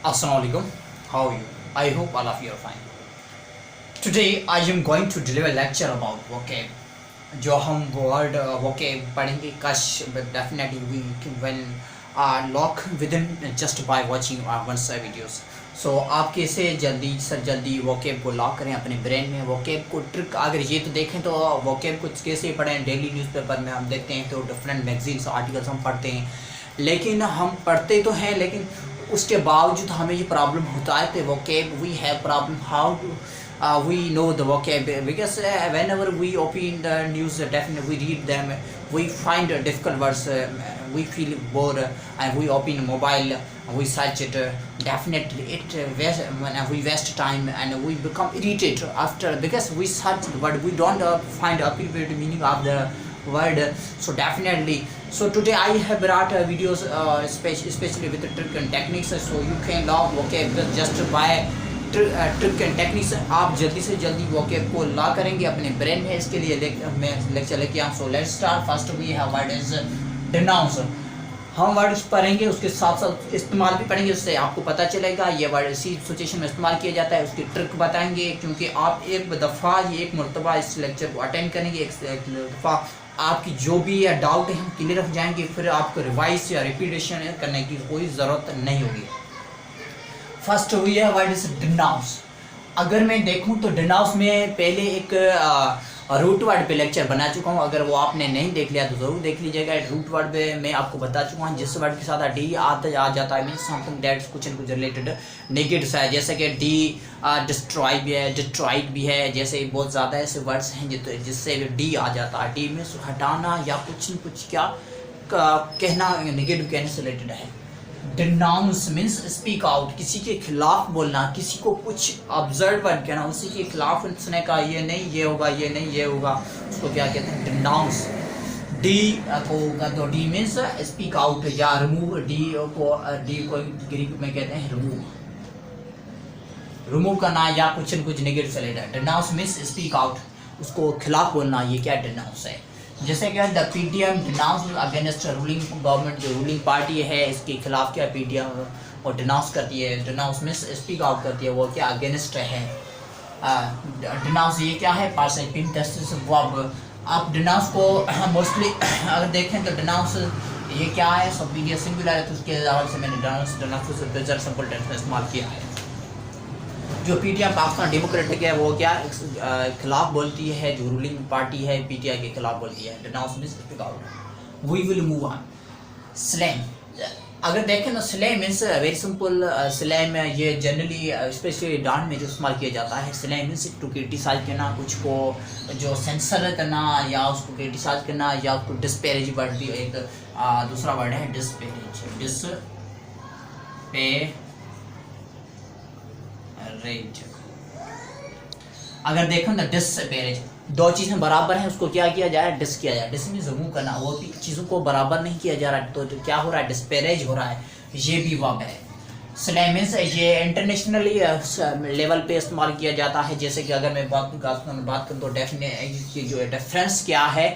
Assalamualaikum. How are you? I hope all of you are fine. Today I am going to deliver a lecture about vocab. जो हम word vocab पढ़ेंगे कश definitely we will lock within just by watching one videos. So आप कैसे जल्दी से जल्दी vocab को लॉक करें अपने ब्रेन में. vocab को ट्रिक अगर ये तो देखें तो vocab को कैसे पढ़ें. डेली न्यूज़पेपर में हम देखते हैं तो डिफरेंट मैगजीन्स आर्टिकल्स हम पढ़ते हैं, लेकिन हम पढ़ते तो हैं लेकिन उसके बावजूद हमें ये प्रॉब्लम होता है कि vocab we have problem how to we know the vocab because whenever we open the news definitely we read them, we find difficult words, we feel bored and we open mobile, we search it, definitely it we waste time and we become irritated after because we search the word, we don't find appropriate meaning of the word. So definitely, so today I have brought videos especially with the trick and techniques, so you can learn vocab just by trick and techniques. आप जल्दी से जल्दी vocab को ला करेंगे अपने brain में. इसके लिए मैं लेक्चर लेके आऊँ. So let's start. First we have word is denounce. हम वर्ड पढ़ेंगे उसके साथ साथ इस्तेमाल भी पढ़ेंगे, उससे आपको पता चलेगा ये वर्ड इसी सिचुएशन में इस्तेमाल किया जाता है. उसकी ट्रिक बताएंगे क्योंकि आप एक दफ़ा ये एक मरतबा इस लेक्चर को अटेंड करेंगे, एक दफ़ा आपकी जो भी डाउट है हम क्लियर हो जाएंगे, फिर आपको रिवाइज या रिपीटेशन करने की कोई ज़रूरत नहीं होगी. फर्स्ट हुई है वर्ड इज डिनाउंस. अगर मैं देखूं तो डिनाउंस में पहले एक रूट वर्ड पे लेक्चर बना चुका हूं. अगर वो आपने नहीं देख लिया तो ज़रूर देख लीजिएगा. रूट वर्ड पे मैं आपको बता चुका हूं जिस वर्ड के साथ डी आ जाता है मीन्स समथिंग दैट कुछ न कुछ रिलेटेड नेगेटिव है. जैसे कि डी डिस्ट्रॉय भी है, डिस्ट्रॉइड भी है. जैसे बहुत ज़्यादा ऐसे वर्ड्स हैं जिससे डी आ जाता है. डी में हटाना या कुछ न कुछ क्या कहना, नेगेटिव कहने से रिलेटेड है. डिनाउंस मीन्स स्पीक आउट, किसी के खिलाफ बोलना, किसी को कुछ ऑब्जर्व वर्ड कहना, उसी के खिलाफ उसने कहा ये नहीं ये होगा, ये नहीं ये होगा, उसको क्या कहते हैं डिनाउंस. डी को तो डी मीन्स स्पीक आउट या रिमूव. डी को ग्रीक में कहते हैं रिमूव करना या कुछ न कुछ नेगेटिव से related. Denounce means speak out, उसको खिलाफ बोलना, ये क्या डिनाउंस है. जैसे क्या the PTM denounce against ruling government, जो रूलिंग पार्टी है इसके खिलाफ क्या पीटीएम और डिनाउंस करती है. डिनाउंस मीन्स स्पीक आउट करती है, वो क्या अगेंस्ट है. डिनाउंस ये क्या है पार्टिसिपेंट वर्ब. आप डिनाउंस को मोस्टली अगर देखें तो डिनाउंस ये क्या है सुपीरियर सिंगुलर है, तो उसके हवाले से मैंने डिनाउंस सिंपल टेंस में इस्तेमाल किया है. जो पीटीआई पाकिस्तान डेमोक्रेटिक है वो क्या खिलाफ बोलती है, जो रूलिंग पार्टी है पीटीआई के खिलाफ बोलती है. Denounce means speak out. We will move on. Slang. अगर देखें तो slang means very simple. Slang में ये जनरली स्पेशली डांट में जो इस्तेमाल किया जाता है. स्लैंग मींस टू क्रिटिसाइज करना, कुछ को जो सेंसर करना या उसको क्रिटिसाइज करना या उसको डिस्पैरेज वर्ड भी एक दूसरा वर्ड है डिस्पैरेज. अगर देखो ना डिसपैरेज, दो चीज़ें बराबर हैं उसको क्या किया जा रहा है डिस किया जा रहा है. डिस मींस रिमूव करना, वो भी चीज़ों को बराबर नहीं किया जा रहा है तो क्या हो रहा है डिसपैरेज हो रहा है. ये भी वर्ब है. स्लैंग मींस ये इंटरनेशनली लेवल पे इस्तेमाल किया जाता है. जैसे कि अगर मैं बात करूँ तो डेफिनेट जो डिफरेंस क्या है,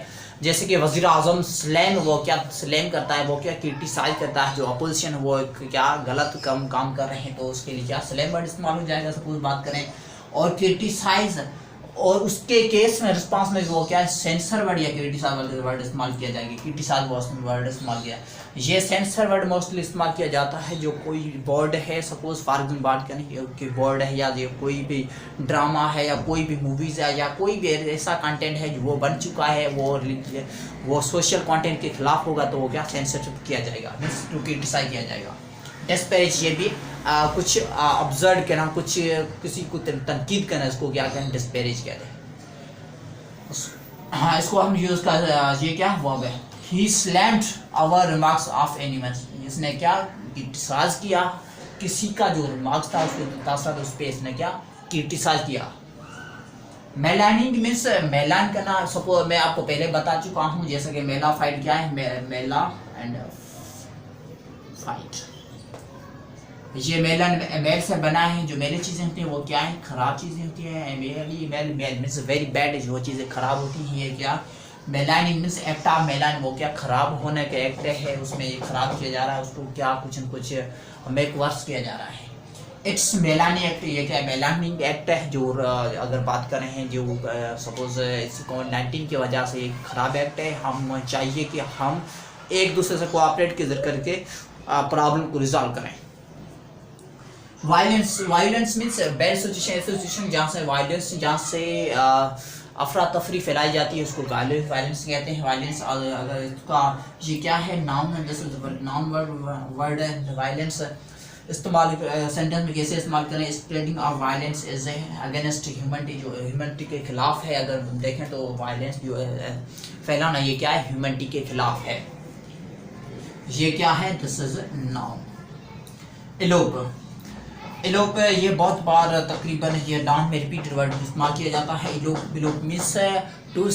जैसे कि वज़ीर आज़म स्लैम वो क्या स्लैम करता है, वो क्या क्रिटिसाइज करता है जो अपोजिशन वो क्या गलत काम कर रहे हैं तो उसके लिए क्या स्लैम वर्ड इस्तेमाल हो जाएगा. सपोज बात करें और क्रिटिसाइज और उसके केस में रिस्पांस में वो क्या है सेंसर वर्ड या क्रिटिसाइज वर्ड इस्तेमाल किया जाएगा. क्रिटिसाइज वर्ड इस्तेमाल किया, ये सेंसर वर्ड मोस्टली इस्तेमाल किया जाता है जो कोई वर्ड है. सपोज फॉर एग्जाम्पल बात करें कि वर्ड है या जो कोई भी ड्रामा है या कोई भी मूवीज़ है या कोई भी ऐसा कंटेंट है जो वो बन चुका है, वो सोशल कंटेंट के खिलाफ होगा तो वो क्या सेंसरशिप किया जाएगा, मीन्स टू क्रिटिसाइज किया जाएगा. डिस्पैरेज ये भी कुछ ऑब्जर्व करना, कुछ किसी को तनकीद करना, इसको क्या कहें डिस्पैरेज कहते हैं. हाँ इसको हम यूज़ कर ये क्या वर्ब है. He slammed our remarks of animals. इसने क्या क्रिटिसाइज किया किसी का जो रिमार्क्स था उसके तासरात उस पर इसने क्या क्रिटिसाइज किया. मेलानिंग मीन्स मेलान करना. सपोज मैं आपको पहले बता चुका हूँ जैसे कि मेला फाइट क्या है, मेला एंड फाइट. ये मेल से बना है. जो मेरी चीज़ें होती हैं वो क्या है ख़राब चीज़ें होती हैं. मेल मीन्स वेरी बैड, जो चीज़ें ख़राब होती हैं ये क्या मेलानिंग मीन्स एक्ट ऑफ मेलान, वो क्या ख़राब होने का एक्ट है, उसमें ये ख़राब किया जा रहा है, उसको क्या कुछ न कुछ मेक वर्स किया जा रहा है. It's Melanie act. ये क्या है? मेलानी एक्ट है जो अगर बात कर रहे हैं जो सपोज इस कोविड-19 की वजह से एक ख़राब एक्ट है। हम चाहिए कि हम एक दूसरे से कोऑपरेट करके प्रॉब्लम को रिजॉल्व करें। वायलेंस मीन्स बैड सिचुएशन जहाँ से वायलेंस, जहाँ से अफरा तफरी फैलाई जाती है, उसको वायलेंस कहते हैं। वायलेंस अगर इसका ये क्या है? नाउन है, दिस इज नाउन वर्ड है। वायलेंस इस्तेमाल सेंटेंस में कैसे इस्तेमाल करें? Spreading of violence is against humanity, जो ह्यूमनिटी के खिलाफ है। अगर देखें तो वायलेंस जो है फैलाना, ये क्या है? ह्यूमनिटी के खिलाफ है। ये क्या है? This is noun. एलोप ये बहुत बार तकरीबन ये डांट में रिपीटेड वर्ड इस्तेमाल किया जाता है। Elope means to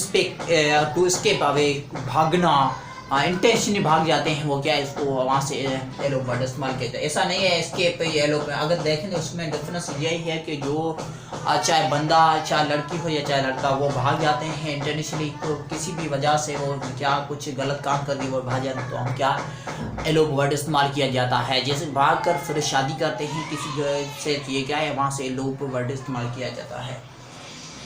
escape away, भागना, इंटेंशनली भाग जाते हैं वो, क्या है? इसको वहाँ से एलोप वर्ड इस्तेमाल किया जाता है। ऐसा नहीं है एस्केप ये एलोप। अगर देखें तो उसमें डिफरेंस यही है कि जो चाहे बंदा, चाहे लड़की हो या चाहे लड़का, वो भाग जाते हैं इंटेंशनली, तो किसी भी वजह से वो क्या कुछ गलत काम कर दी वो भाग जाते हैं, तो हम क्या एलोप वर्ड इस्तेमाल किया जाता है। जैसे भाग कर फिर शादी करते हैं किसी से, ये क्या है? वहाँ से एलोप वर्ड इस्तेमाल किया जाता है।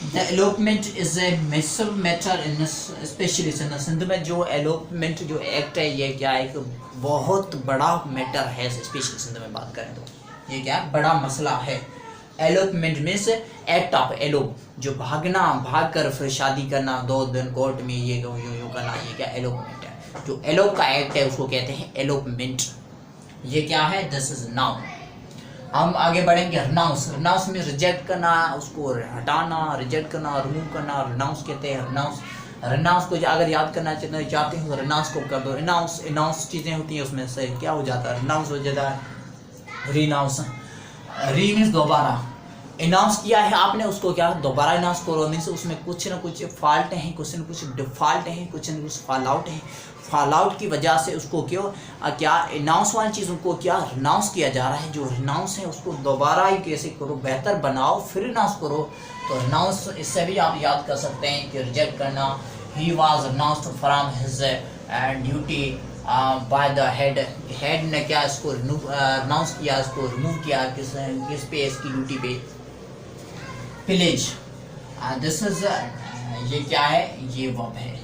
The elopement is a massive matter in especially Sindh में जो elopement जो एक्ट है, ये क्या है? एक बहुत बड़ा मैटर है, स्पेशली सिंध में बात करें तो ये क्या है? बड़ा मसला है। elopement means act of elope, जो भागना, भाग कर फिर शादी करना, 2 दिन कोर्ट में ये यूं करना, ये क्या? elopement है। जो एलोप का एक्ट है उसको कहते हैं elopement। ये क्या है? This is noun. हम आगे बढ़ेंगे। रिनाउंस में रिजेक्ट करना, उसको हटाना, रिजेक्ट करना, रिमूव करना, रिनाउंस कहते हैं। रिनाउंस को अगर याद करना चाहते हो तो रिनाउंस को कर दो। इनाउंस चीज़ें होती हैं, उसमें से क्या हो जाता है? रिनाउंस हो जाता है रिनाउंस। री मीन्स दोबारा। इनाउंस किया है आपने, उसको क्या दोबारा इनाउंस करो, मीन्स उसमें कुछ ना कुछ फॉल्ट हैं, कुछ न कुछ डिफॉल्ट हैं, कुछ न कुछ फॉल आउट है। फॉल आउट की वजह से उसको क्या इनाउंस वाली चीज़ों को क्या रिनाउंस किया जा रहा है। जो रिनाउंस है उसको दोबारा ही कैसे करो? बेहतर बनाओ फिर रिनाउंस करो। तो रिनाउंस इससे भी आप याद कर सकते हैं कि रिजेक्ट करना। He was renounced from his duty by the head ने क्या इसको रिनाउंस किया, इसको रिमूव किया किस पे? इसकी ड्यूटी पे। पिलेज, दिस इज ये क्या है? ये वर्ब है।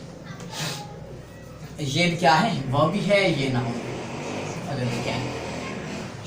ये क्या है? वर्ब भी है, ये नाउन। अगर क्या है?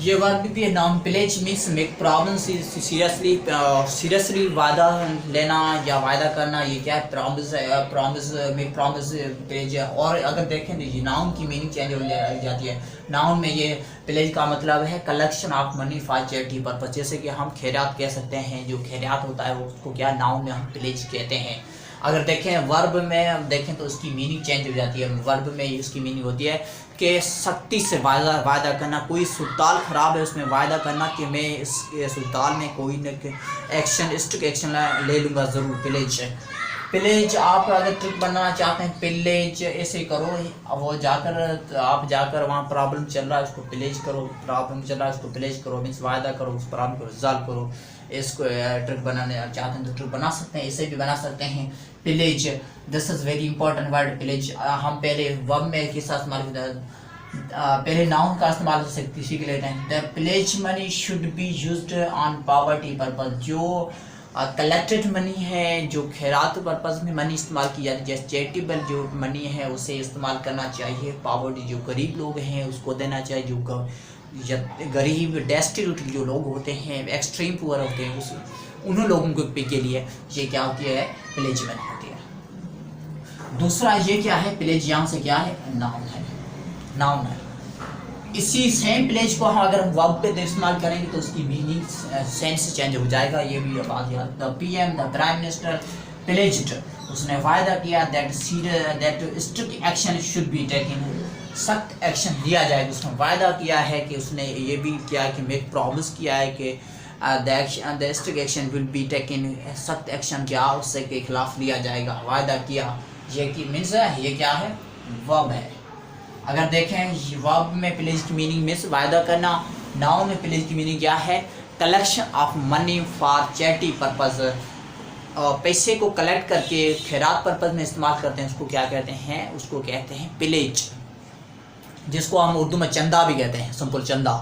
ये वर्ब भी है, noun. Pillage means make promise, seriously वादा लेना या वादा करना, ये क्या है? Promise make promise pillage. और अगर देखें तो ये नाउन की मीनिंग चेंज हो जाती है। नाउन में ये पिलेज का मतलब है collection of money for charity purpose. जैसे कि हम खैरात कह सकते हैं, जो खैरात होता है उसको क्या नाउन में हम पिलेज कहते हैं। अगर देखें वर्ब में देखें तो उसकी मीनिंग चेंज हो जाती है। वर्ब में इसकी मीनिंग होती है कि सख्ती से वादा करना। कोई सुल्तान ख़राब है, उसमें वादा करना कि मैं इस सुल्तान में कोई न एक्शन, स्ट्रिक्ट एक्शन ले लूँगा ज़रूर। पिलेज आप अगर ट्रिक बनाना चाहते हैं, पिलेज ऐसे करो, वो जाकर आप जाकर वहाँ प्रॉब्लम चल रहा है उसको पिलेज करो, प्रॉब्लम चल रहा है उसको पिलेज करो, मीन्स वादा करो, उस प्रॉब्लम को रिजॉल्व करो। इसको ट्रिक बनाने चाहते हैं तो ट्रिक बना सकते हैं, इसे भी बना सकते हैं। Pillage, this is very important word pillage. हम पहले वर्ब में किस इस्तेमाल करते हैं? पहले नाउन का इस्तेमाल सीख लेते हैं। The pillage money should be used on poverty purpose. जो कलेक्टेड मनी है, जो खैरात पर्पज़ में मनी इस्तेमाल की जाती है, जैसे चैरिटेबल जो मनी है उसे इस्तेमाल करना चाहिए। पॉवर्टी जो गरीब लोग हैं उसको देना चाहिए। जो गरीब डेस्टिट्यूट जो लोग होते हैं, एक्सट्रीम पुअर होते हैं, उस उन्होंने लोगों के लिए ये क्या होती है? पिलेज मनी होती है। दूसरा ये क्या है? पिलेज यहाँ से क्या है? नाउन है, नाउन है। इसी सेम पिलेज को हम अगर वर्ब पे इस्तेमाल करेंगे तो उसकी मीनिंग सेंस चेंज हो जाएगा। ये भी बात याद। The PM, the prime minister pledged, उसने वायदा किया that strict action should be taken, सख्त एक्शन लिया जाएगा। उसने वायदा किया है कि उसने ये भी किया कि मेक प्रॉमिस किया है कि the strict action will be taken, सख्त एक्शन क्या उससे के खिलाफ लिया जाएगा, वायदा किया। ये की मीन्स है, ये क्या है? वर्ब है। अगर देखें वर्ब में पिलेज की मीनिंग मीन्स वायदा करना। नाउन में पिलेज की मीनिंग क्या है? Collection of money for charity purpose. पैसे को कलेक्ट करके खैरात पर्पज़ में इस्तेमाल करते हैं, उसको क्या कहते हैं? उसको कहते हैं पिलेज, जिसको हम उर्दू में चंदा भी कहते हैं, सिंपल चंदा।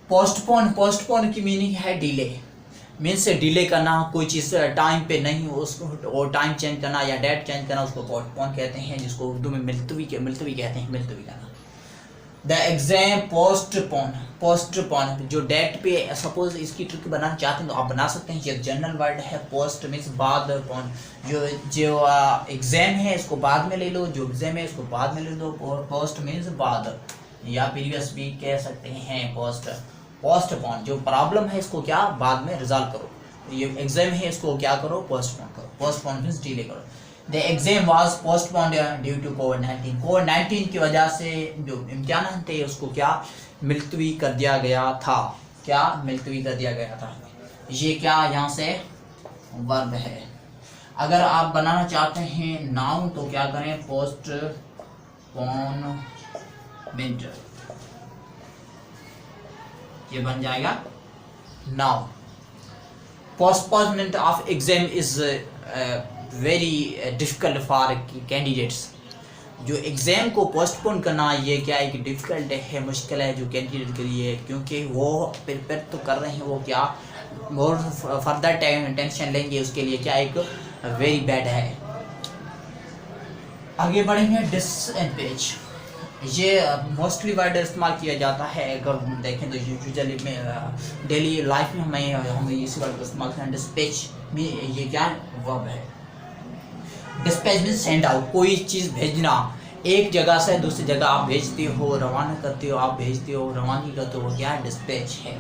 पोस्टपोन की मीनिंग है डिले, मीन्स डिले करना, कोई चीज़ टाइम पे नहीं हो उसको, और टाइम चेंज करना या डेट चेंज करना, उसको पोस्टपोन कहते हैं, जिसको उर्दू में मुलतवी कहते हैं, मुलतवी करना। द एग्जाम पोस्टपोन जो डेट पे, सपोज इसकी ट्रिक बनाना चाहते हैं तो आप बना सकते हैं। ये जनरल वर्ड है, पोस्ट मीन्स बाद, पोन जो एग्जाम है इसको बाद में ले लो, जो एग्जाम है इसको बाद में ले लो, और पोस्ट मीन्स बाद, या प्रीवियस भी कह सकते हैं। पोस्टपोन जो प्रॉब्लम है इसको क्या बाद में रिजॉल्व करो, ये एग्जाम है इसको क्या करो, पोस्टपोन करो। पोस्टपोन मीन्स डिले करो। The exam was postponed due to कोविड-19, कोविड-19 की वजह से जो इम्तिहान थे उसको क्या मुलतवी कर दिया गया था, क्या मुलतवी कर दिया गया था। ये क्या यहाँ से वर्ब है। अगर आप बनाना चाहते हैं नाउन तो क्या करें, पोस्टपोनमेंट, ये बन जाएगा noun. Postponement of exam is very difficult for candidates. जो एग्ज़ाम को पोस्टपोन करना ये क्या एक डिफ़िकल्ट है, मुश्किल है जो कैंडिडेट के लिए, क्योंकि वो प्रिपेयर तो कर रहे हैं, वो क्या और फर्दर टेंशन लेंगे, उसके लिए क्या एक वेरी बैड है। आगे बढ़ेंगे डिसएडवांटेज। ये मोस्टली वर्ड इस्तेमाल किया जाता है, अगर देखें तो यूजुअली में डेली लाइफ में हमें इसी वर्ड को इस्तेमाल करना। डिस्पैच में ये क्या वर्ब है। डिस्पैच मीन्स सेंड आउट, कोई चीज़ भेजना, एक जगह से दूसरी जगह आप भेजते हो, रवाना करते हो, आप भेजते हो, रवानगी करते हो, वो क्या डिस्पैच है।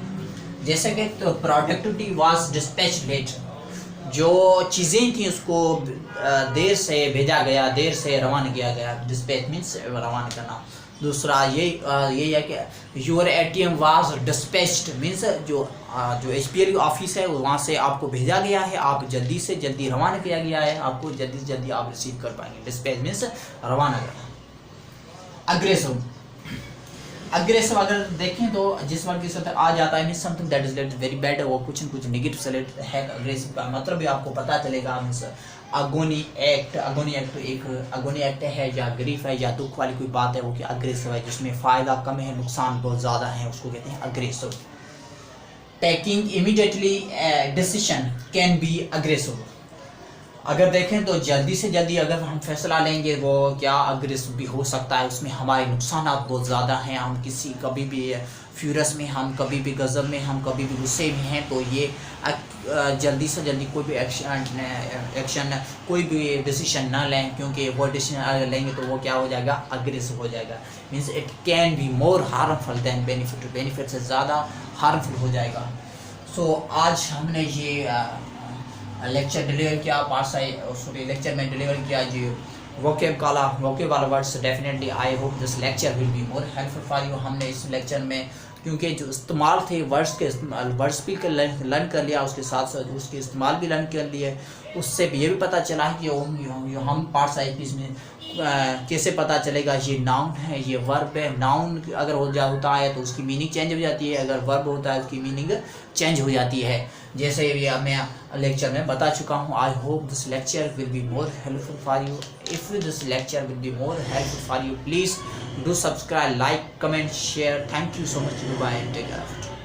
जैसे कि तो प्रोडक्टिविटी वाज डिस्पैच लेट, जो चीज़ें थी उसको देर से भेजा गया, देर से रवाना किया गया। डिस्पैच मीन्स रवाना करना। दूसरा ये है कि your ATM was dispatched, means जो HPL ऑफिस है वहाँ से आपको भेजा गया है, आप जल्दी से जल्दी रवाना किया गया है, आपको जल्दी से जल्दी आप रिसीव कर पाएंगे। डिस्पैच मीन्स रवाना करना। अग्रेसिव अगर देखें तो जिस वर्ड के साथ आ जाता है means something that is very bad, वो कुछ न कुछ नेगेटिव से है। अग्रेसिव का मतलब भी आपको पता चलेगा। मीन्स अगोनी एक्ट है, या ग्रीफ है, या दुख वाली कोई बात है, वो कि अग्रेसिव है, जिसमें फ़ायदा कम है, नुकसान बहुत ज़्यादा है, उसको कहते हैं aggressive. Taking immediately decision can be aggressive. अगर देखें तो जल्दी से जल्दी अगर हम फैसला लेंगे वो क्या अग्रेसिव भी हो सकता है, उसमें हमारे नुकसान बहुत ज़्यादा हैं। हम कभी भी फ्यूरस में, हम कभी भी गज़ब में, हम कभी भी गुस्से में हैं, तो ये जल्दी से जल्दी कोई भी एक्शन कोई भी डिसीजन ना लें, क्योंकि वो डिसीजन अगर लेंगे तो वो क्या हो जाएगा, अग्रेसिव हो जाएगा। Means it can be more harmful than benefit, benefit से ज़्यादा हार्मफुल हो जाएगा। सो आज हमने ये लेक्चर डिलीवर किया, लेक्चर में डिलीवर किया जी वोकेब वाला words. Definitely I hope this lecture will be more helpful for you. हमने इस लेक्चर में क्योंकि जो इस्तेमाल थे वर्ड्स भी लर्न कर लिया, उसके साथ साथ उसके इस्तेमाल भी लर्न कर लिए। उससे ये भी पता चला है कि हम पार्ट साइज में कैसे पता चलेगा ये नाउन है, ये वर्ब है। नाउन अगर होता है तो उसकी मीनिंग चेंज हो जाती है, अगर वर्ब होता है उसकी मीनिंग चेंज हो जाती है, जैसे ये मैं लेक्चर में बता चुका हूँ। आई hope this lecture will be more helpful for you. If this lecture will be more helpful for you, please do subscribe, like, comment, share. Thank you so much. Goodbye and take care of it.